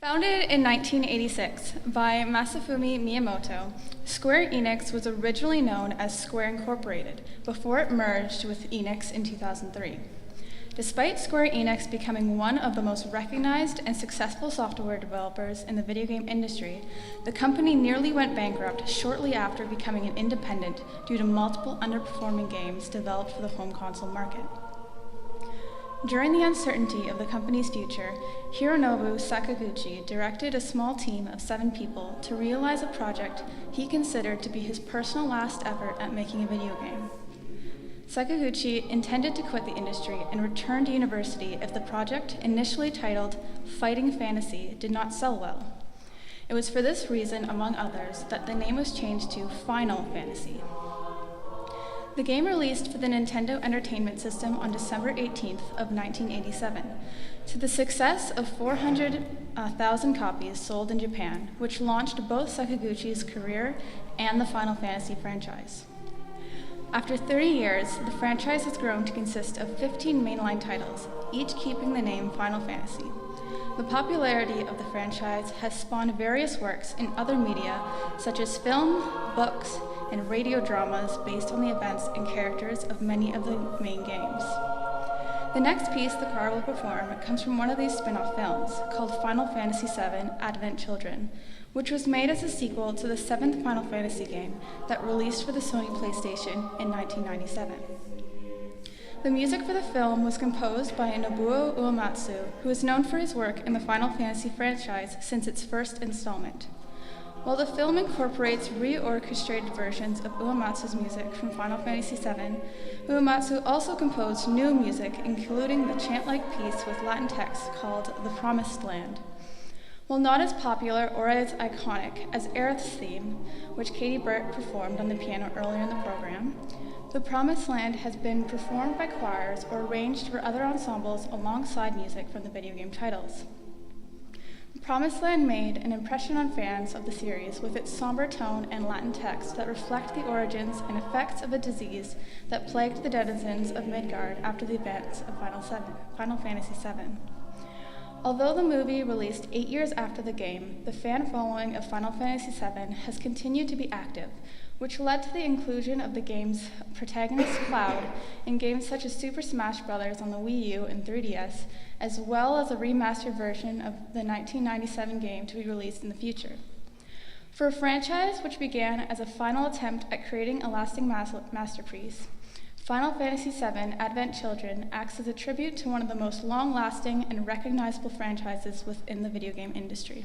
Founded in 1986 by Masafumi Miyamoto, Square Enix was originally known as Square Incorporated before it merged with Enix in 2003. Despite Square Enix becoming one of the most recognized and successful software developers in the video game industry, the company nearly went bankrupt shortly after becoming an independent due to multiple underperforming games developed for the home console market. During the uncertainty of the company's future, Hironobu Sakaguchi directed a small team of 7 people to realize a project he considered to be his personal last effort at making a video game. Sakaguchi intended to quit the industry and return to university if the project, initially titled Fighting Fantasy, did not sell well. It was for this reason, among others, that the name was changed to Final Fantasy. The game released for the Nintendo Entertainment System on December 18th of 1987, to the success of 400,000 copies sold in Japan, which launched both Sakaguchi's career and the Final Fantasy franchise. After 30 years, the franchise has grown to consist of 15 mainline titles, each keeping the name Final Fantasy. The popularity of the franchise has spawned various works in other media, such as film, books, and radio dramas based on the events and characters of many of the main games. The next piece the choir will perform comes from one of these spin-off films, called Final Fantasy VII Advent Children, which was made as a sequel to the 7th Final Fantasy game that released for the Sony PlayStation in 1997. The music for the film was composed by Nobuo Uematsu, who is known for his work in the Final Fantasy franchise since its first installment. While the film incorporates reorchestrated versions of Uematsu's music from Final Fantasy VII, Uematsu also composed new music, including the chant-like piece with Latin text called The Promised Land. While not as popular or as iconic as Aerith's theme, which Katie Burt performed on the piano earlier in the program, The Promised Land has been performed by choirs or arranged for other ensembles alongside music from the video game titles. The Promised Land made an impression on fans of the series with its somber tone and Latin text that reflect the origins and effects of a disease that plagued the denizens of Midgard after the events of Final Fantasy VII. Although the movie released 8 years after the game, the fan following of Final Fantasy VII has continued to be active, which led to the inclusion of the game's protagonist Cloud in games such as Super Smash Bros. On the Wii U and 3DS, as well as a remastered version of the 1997 game to be released in the future. For a franchise which began as a final attempt at creating a lasting masterpiece, Final Fantasy VII Advent Children acts as a tribute to one of the most long-lasting and recognizable franchises within the video game industry.